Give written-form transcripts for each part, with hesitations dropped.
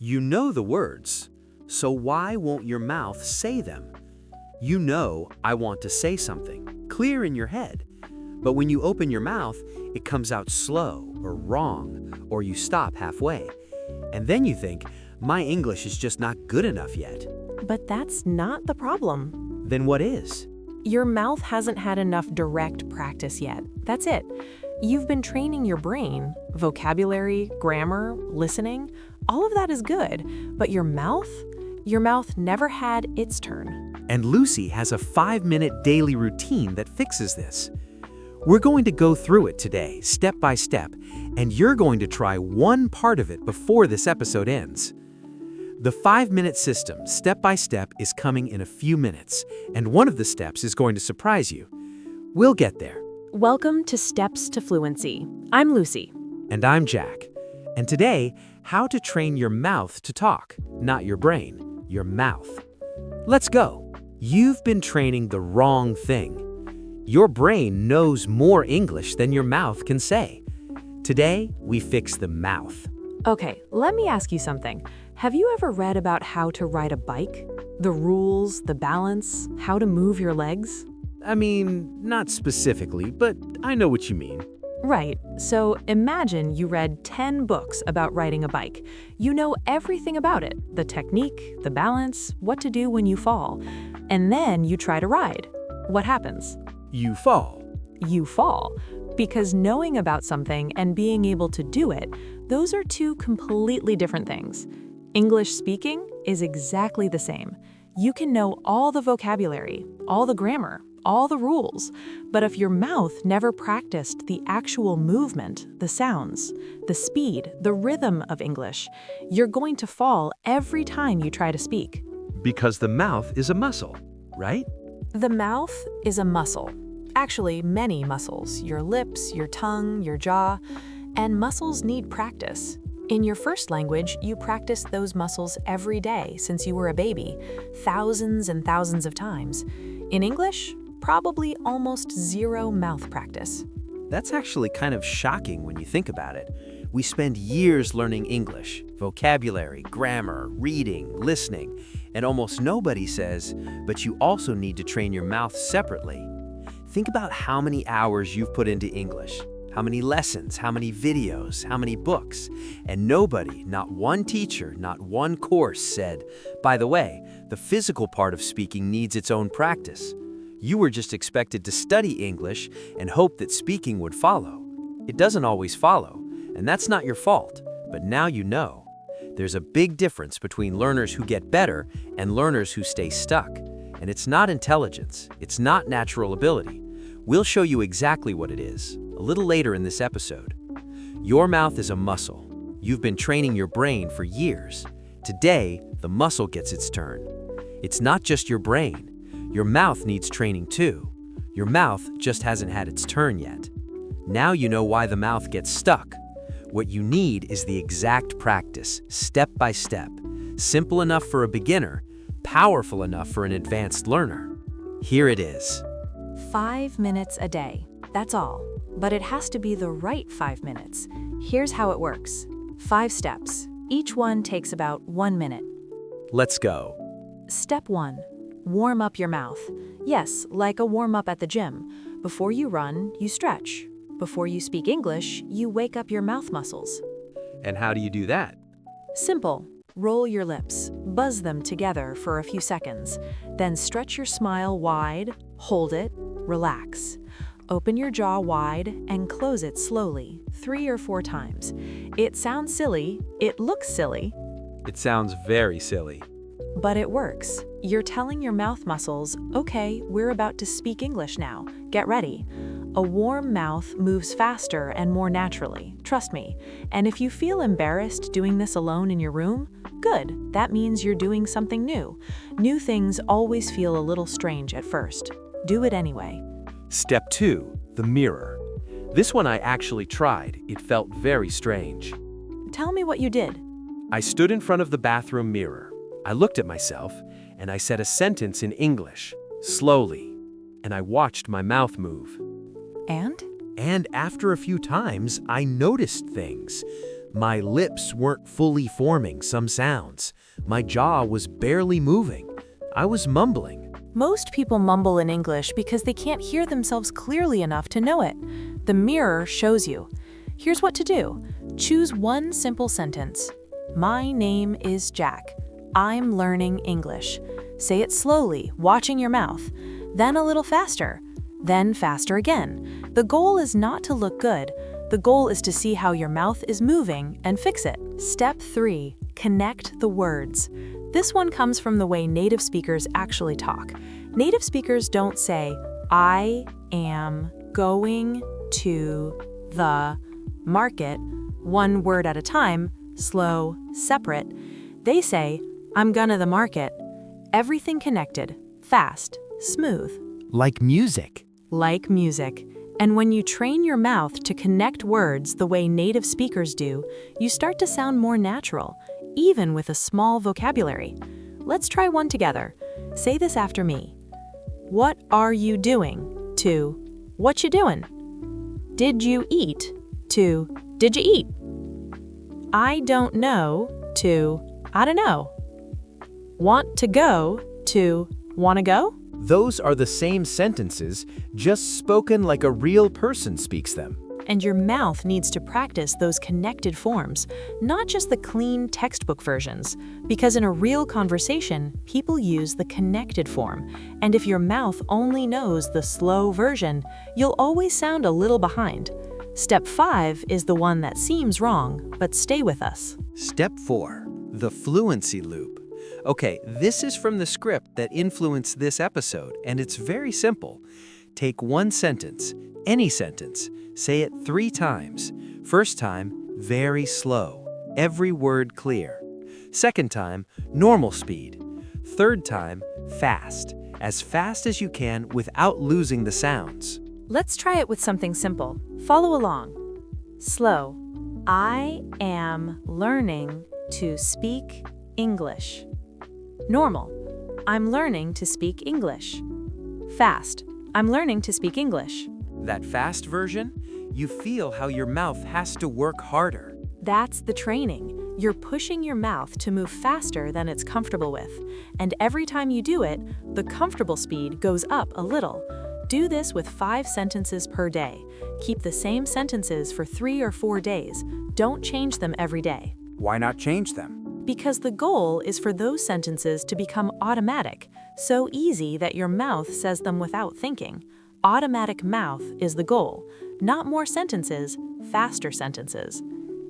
You know the words, so why won't your mouth say them? You know I want to say something, clear in your head. But when you open your mouth, it comes out slow or wrong, or you stop halfway. And then you think, my English is just not good enough yet. But that's not the problem. Then what is? Your mouth hasn't had enough direct practice yet. That's it. You've been training your brain, vocabulary, grammar, listening, all of that is good. But your mouth never had its turn. And Lucy has a 5-minute daily routine that fixes this. We're going to go through it today, step by step, and you're going to try one part of it before this episode ends. The 5-minute system, step by step, is coming in a few minutes, and one of the steps is going to surprise you. We'll get there. Welcome to Steps to Fluency. I'm Lucy. And I'm Jack. And today, how to train your mouth to talk, not your brain, your mouth. Let's go. You've been training the wrong thing. Your brain knows more English than your mouth can say. Today, we fix the mouth. Okay, let me ask you something. Have you ever read about how to ride a bike? The rules, the balance, how to move your legs? I mean, not specifically, but I know what you mean. Right. So imagine you read 10 books about riding a bike. You know everything about it, the technique, the balance, what to do when you fall. And then you try to ride. What happens? You fall. You fall. Because knowing about something and being able to do it, those are two completely different things. English speaking is exactly the same. You can know all the vocabulary, all the grammar, all the rules, but if your mouth never practiced the actual movement, the sounds, the speed, the rhythm of English, you're going to fall every time you try to speak. Because the mouth is a muscle, right? The mouth is a muscle. Actually, many muscles, your lips, your tongue, your jaw, and muscles need practice. In your first language, you practiced those muscles every day since you were a baby, thousands and thousands of times. In English, probably almost zero mouth practice. That's actually kind of shocking when you think about it. We spend years learning English, vocabulary, grammar, reading, listening, and almost nobody says, but you also need to train your mouth separately. Think about how many hours you've put into English, how many lessons, how many videos, how many books, and nobody, not one teacher, not one course said, by the way, the physical part of speaking needs its own practice. You were just expected to study English and hope that speaking would follow. It doesn't always follow, and that's not your fault, but now you know. There's a big difference between learners who get better and learners who stay stuck. And it's not intelligence, it's not natural ability. We'll show you exactly what it is, a little later in this episode. Your mouth is a muscle. You've been training your brain for years. Today, the muscle gets its turn. It's not just your brain. Your mouth needs training too. Your mouth just hasn't had its turn yet. Now you know why the mouth gets stuck. What you need is the exact practice, step by step. Simple enough for a beginner, powerful enough for an advanced learner. Here it is. 5 minutes a day. That's all. But it has to be the right 5 minutes. Here's how it works. 5 steps. Each one takes about 1 minute. Let's go. Step 1. Warm up your mouth. Yes, like a warm-up at the gym. Before you run, you stretch. Before you speak English, you wake up your mouth muscles. And how do you do that? Simple. Roll your lips, buzz them together for a few seconds. Then stretch your smile wide, hold it, relax. Open your jaw wide and close it slowly, 3 or 4 times. It sounds silly, it looks silly. It sounds very silly. But it works. You're telling your mouth muscles, okay, we're about to speak English now. Get ready. A warm mouth moves faster and more naturally, trust me. And if you feel embarrassed doing this alone in your room, good. That means you're doing something new. New things always feel a little strange at first. Do it anyway. Step 2, the mirror. This one I actually tried. It felt very strange. Tell me what you did. I stood in front of the bathroom mirror. I looked at myself, and I said a sentence in English, slowly, and I watched my mouth move. And? And after a few times, I noticed things, My lips weren't fully forming some sounds. My jaw was barely moving. I was mumbling. Most people mumble in English because they can't hear themselves clearly enough to know it. The mirror shows you. Here's what to do. Choose one simple sentence. My name is Jack. I'm learning English. Say it slowly, watching your mouth. Then a little faster. Then faster again. The goal is not to look good. The goal is to see how your mouth is moving and fix it. Step 3. Connect the words. This one comes from the way native speakers actually talk. Native speakers don't say, I am going to the market, one word at a time, slow, separate. They say, I'm gonna the market. Everything connected, fast, smooth. Like music. Like music. And when you train your mouth to connect words the way native speakers do, you start to sound more natural, even with a small vocabulary. Let's try one together. Say this after me. What are you doing? To, what you doing? Did you eat? To, did you eat? I don't know. To, I don't know. Want to go? To, wanna go? Those are the same sentences, just spoken like a real person speaks them. And your mouth needs to practice those connected forms, not just the clean textbook versions, because in a real conversation, people use the connected form. And if your mouth only knows the slow version, you'll always sound a little behind. Step 5 is the one that seems wrong, but stay with us. Step 4, the fluency loop. Okay, this is from the script that influenced this episode, and it's very simple. Take one sentence, any sentence, say it 3 times. First time, very slow, every word clear. Second time, normal speed. Third time, fast as you can without losing the sounds. Let's try it with something simple. Follow along. Slow. I am learning to speak English. Normal. I'm learning to speak English. Fast. I'm learning to speak English. That fast version, you feel how your mouth has to work harder. That's the training. You're pushing your mouth to move faster than it's comfortable with. And every time you do it, the comfortable speed goes up a little. Do this with 5 sentences per day. Keep the same sentences for 3 or 4 days. Don't change them every day. Why not change them? Because the goal is for those sentences to become automatic, so easy that your mouth says them without thinking. Automatic mouth is the goal, not more sentences, faster sentences.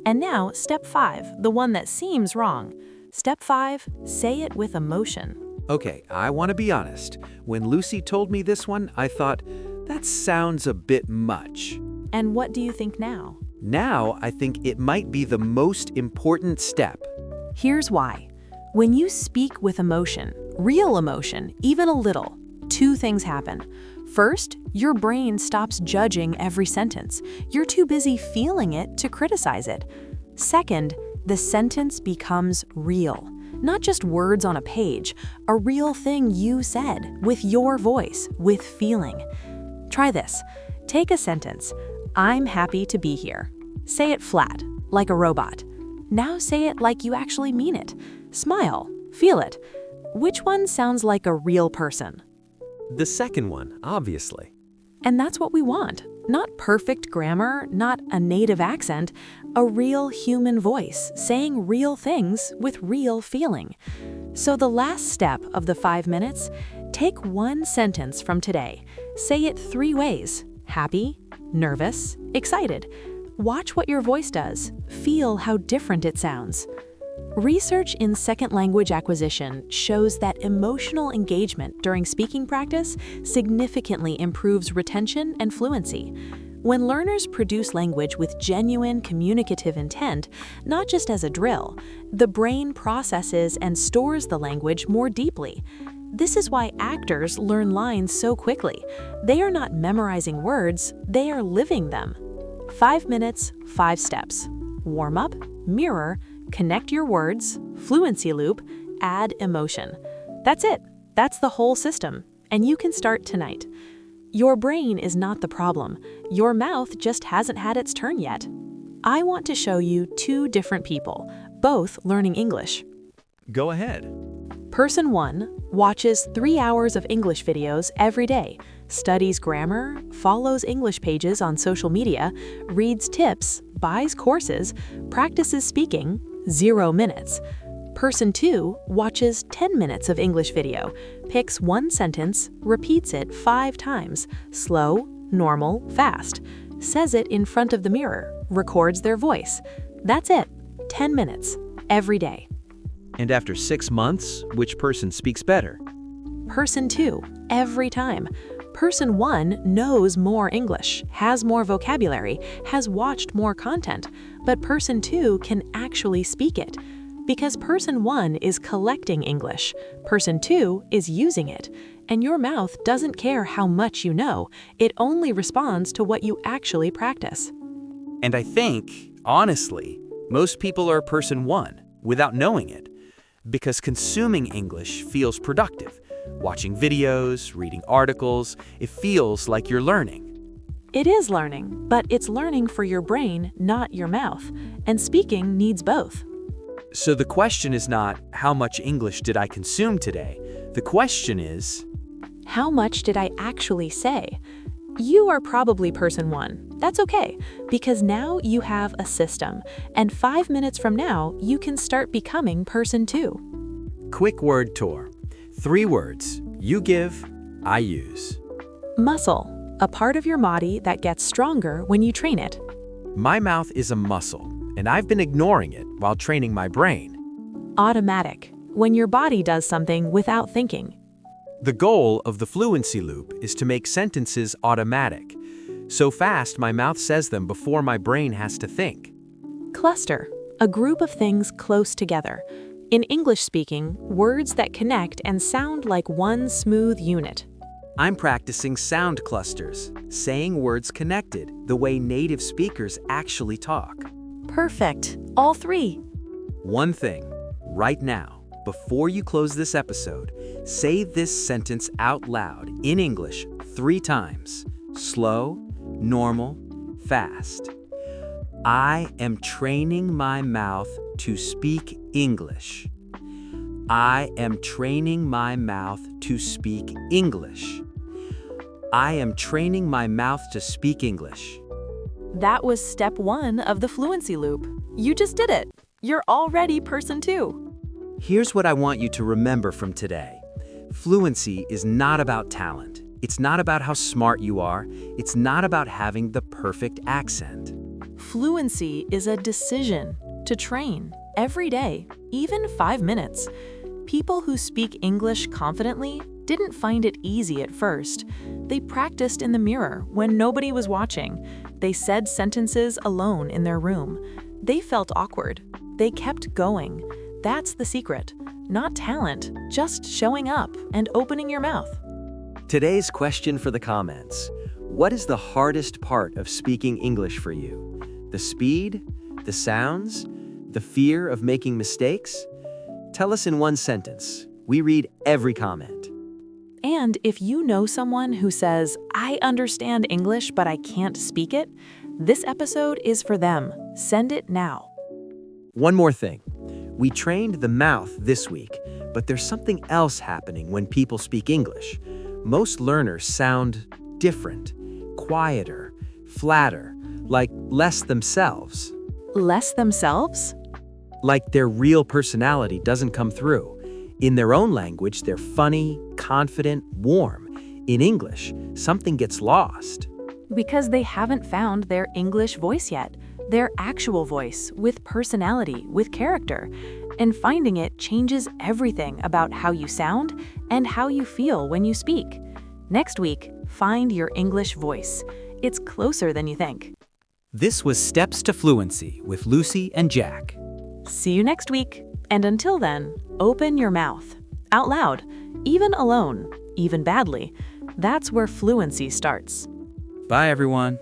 And now, step 5, the one that seems wrong. Step 5, say it with emotion. Okay, I want to be honest. When Lucy told me this one, I thought, that sounds a bit much. And what do you think now? Now, I think it might be the most important step. Here's why. When you speak with emotion, real emotion, even a little, 2 things happen. First, your brain stops judging every sentence. You're too busy feeling it to criticize it. Second, the sentence becomes real. Not just words on a page, a real thing you said, with your voice, with feeling. Try this. Take a sentence. I'm happy to be here. Say it flat, like a robot. Now say it like you actually mean it. Smile, feel it. Which one sounds like a real person? The second one, obviously. And that's what we want. Not perfect grammar, not a native accent, a real human voice saying real things with real feeling. So the last step of the 5 minutes, take one sentence from today. Say it 3 ways: happy, nervous, excited. Watch what your voice does. Feel how different it sounds. Research in second language acquisition shows that emotional engagement during speaking practice significantly improves retention and fluency. When learners produce language with genuine communicative intent, not just as a drill, the brain processes and stores the language more deeply. This is why actors learn lines so quickly. They are not memorizing words, they are living them. 5 minutes, 5 steps. Warm up, mirror, connect your words, fluency loop, add emotion. That's it. That's the whole system. And you can start tonight. Your brain is not the problem. Your mouth just hasn't had its turn yet. I want to show you two different people, both learning English. Go ahead. Person 1 watches 3 hours of English videos every day, studies grammar, follows English pages on social media, reads tips, buys courses, practices speaking, 0 minutes. Person 2 watches 10 minutes of English video, picks one sentence, repeats it 5 times, slow, normal, fast, says it in front of the mirror, records their voice. That's it, 10 minutes, every day. And after 6 months, which person speaks better? Person 2, every time. Person 1 knows more English, has more vocabulary, has watched more content, but Person 2 can actually speak it. Because Person 1 is collecting English, Person 2 is using it. And your mouth doesn't care how much you know, it only responds to what you actually practice. And I think, honestly, most people are Person 1 without knowing it. Because consuming English feels productive. Watching videos, reading articles, it feels like you're learning. It is learning, but it's learning for your brain, not your mouth. And speaking needs both. So the question is not, how much English did I consume today? The question is, how much did I actually say? You are probably Person 1. That's okay, because now you have a system, and 5 minutes from now, you can start becoming Person 2. Quick word tour. 3 words. You give, I use. Muscle, a part of your body that gets stronger when you train it. My mouth is a muscle, and I've been ignoring it while training my brain. Automatic, when your body does something without thinking. The goal of the Fluency Loop is to make sentences automatic. So fast my mouth says them before my brain has to think. Cluster, a group of things close together. In English speaking, words that connect and sound like one smooth unit. I'm practicing sound clusters, saying words connected, the way native speakers actually talk. Perfect. All 3. One thing, right now, before you close this episode, say this sentence out loud in English 3 times. Slow, normal, fast. I am training my mouth to speak English. I am training my mouth to speak English. I am training my mouth to speak English. That was step 1 of the Fluency Loop. You just did it. You're already Person 2. Here's what I want you to remember from today. Fluency is not about talent. It's not about how smart you are. It's not about having the perfect accent. Fluency is a decision to train every day, even 5 minutes. People who speak English confidently didn't find it easy at first. They practiced in the mirror when nobody was watching. They said sentences alone in their room. They felt awkward. They kept going. That's the secret. Not talent, just showing up and opening your mouth. Today's question for the comments. What is the hardest part of speaking English for you? The speed? The sounds? The fear of making mistakes? Tell us in 1 sentence. We read every comment. And if you know someone who says, I understand English, but I can't speak it, this episode is for them. Send it now. One more thing. We trained the mouth this week, but there's something else happening when people speak English. Most learners sound different, quieter, flatter, like less themselves. Less themselves? Like their real personality doesn't come through. In their own language, they're funny, confident, warm. In English, something gets lost. Because they haven't found their English voice yet. Their actual voice, with personality, with character. And finding it changes everything about how you sound and how you feel when you speak. Next week, find your English voice. It's closer than you think. This was Steps to Fluency with Lucy and Jack. See you next week. And until then, open your mouth. Out loud, even alone, even badly. That's where fluency starts. Bye, everyone.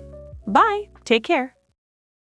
Bye. Take care.